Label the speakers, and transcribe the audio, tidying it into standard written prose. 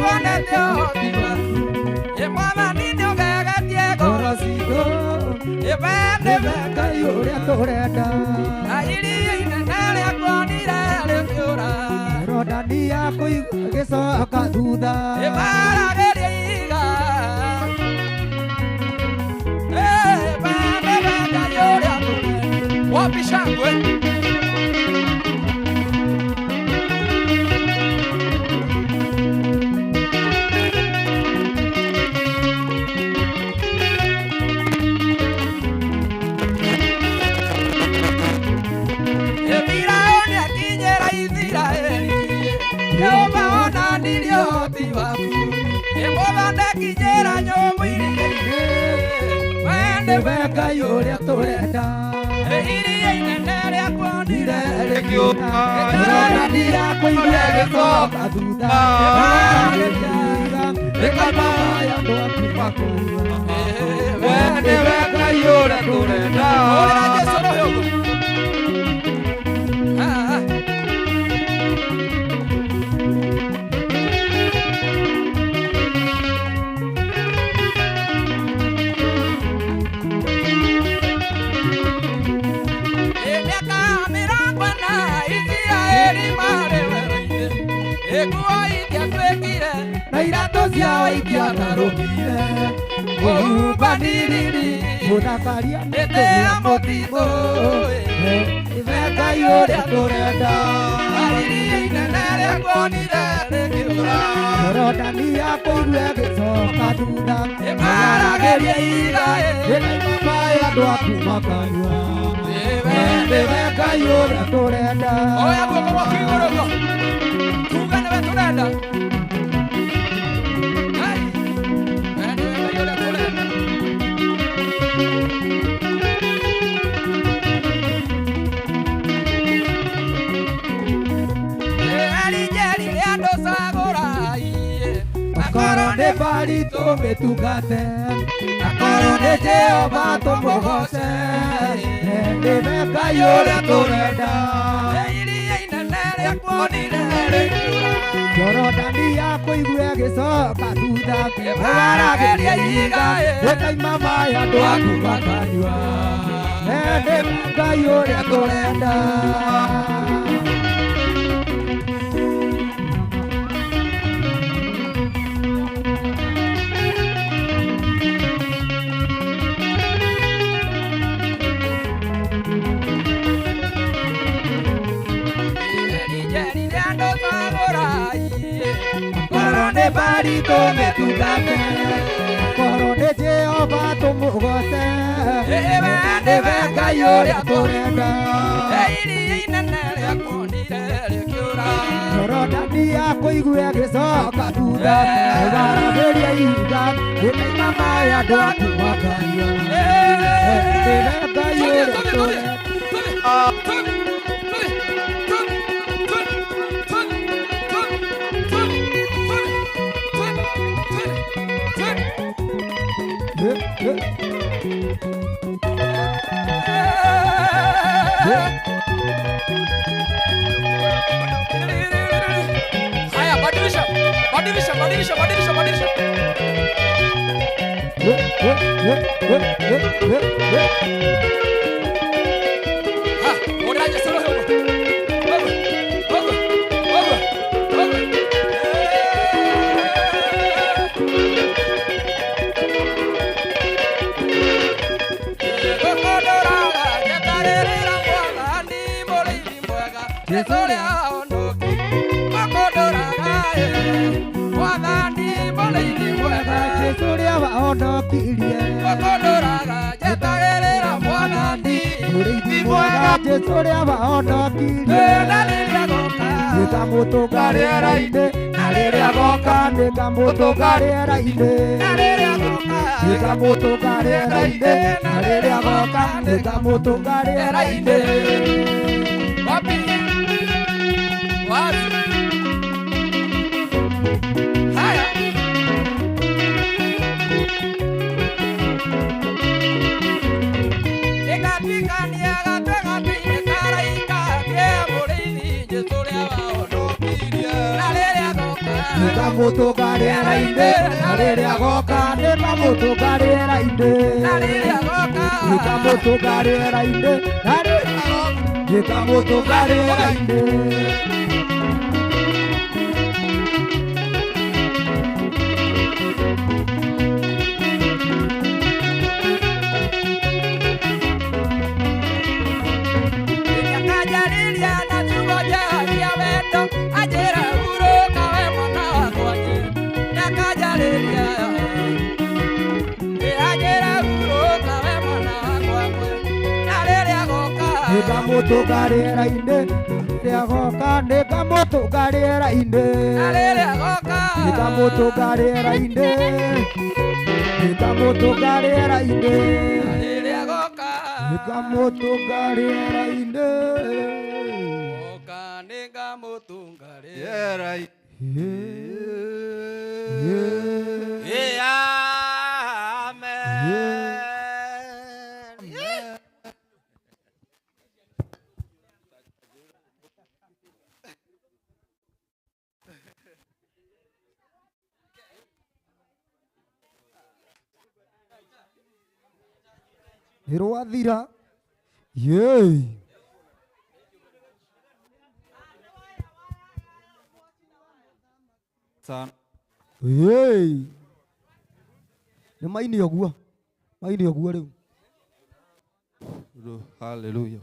Speaker 1: tuonete otiwa Mwathani nĩũgegetie ngoro citũ Nĩwe Ngai ũrĩa tũrenda Na iria inene rĩakuonire rĩkĩũra Jorodani yakũigua gĩcoka thutha Nĩwaragĩria ihiga Nĩwe Ngai ũrĩa tũrenda Wapi shangwe Kijera nyomwiriye Nĩwe Ngai ũrĩa tũrenda Iria inene rĩakuonire rĩkĩũra Jorodani yakũigua gĩcoka thutha Rĩkaimaya andũ aku makũigua Nĩwe Ngai ũrĩa tũrenda Ũrĩa Jesũ roho Ciao ikiatarukire Mubaniriri Munakaria Netea motito Nĩwe Ngai ũrĩa tũrenda Iria inene rĩakuonire rĩkĩũra Jorodani yakũigua gĩcoka thutha Nĩwaragĩria ihiga Rĩkaimaya andũ aku makanyua Nĩwe Ngai ũrĩa tũrenda Oya guoko gwaku igũrũ Tuga nĩwe tũrenda Bali tũmĩtungate Akorwo nĩ Jehova tũmũgoce Nĩwe Ngai ũrĩa tũrenda Iria inene rĩakuonire rĩkĩũra Jorodani yakũigua gĩcoka thutha Nĩwaragĩria ihiga Rĩkaimaya andũ aku makanyua Nĩwe Ngai ũrĩa tũrenda Bali tũmĩtungate Akorwo nĩ Jehova tũmũgoce Nĩwe Ngai ũrĩa tũrenda Iria inene rĩakuonire rĩkĩũra Jorodani yakũigua gĩcoka thutha Nĩwaragĩria ihiga Rĩkaimaya andũ aku makanyua Nĩwe Ngai ũrĩa tũrenda Haya, badilisha. Unaje solo huko. Jesuria waonokirie Wakodoraga Jetagĩrĩra Mwathani Mũrĩithi mwega Jesuria waonokirie Na rĩrĩa goka Nĩngamũtũnga rĩera-inĩ Na rĩrĩa goka Nĩngamũtũnga rĩera-inĩ Na rĩrĩa goka Nĩngamũtũnga rĩera-inĩ Na rĩrĩa goka Nĩngamũtũnga rĩera-inĩ Wapi Wapi Haya nĩkamũtũngarĩra-inĩ na rĩrĩa goka nĩkamũtũngarĩra-inĩ nĩkamũtũngarĩra-inĩ na nĩkamũtũngarĩra-inĩ nĩkamũtũngarĩra-inĩ rĩrĩa goka nĩkamũtũngarĩra-inĩ nĩkamũtũngarĩra-inĩ nĩkamũtũngarĩra-inĩ nĩkamũtũngarĩra-inĩ goka nĩkamũtũngarĩra-inĩ. Nĩrwathira yey san yey nĩ maini ũguo rĩu. Hallelujah.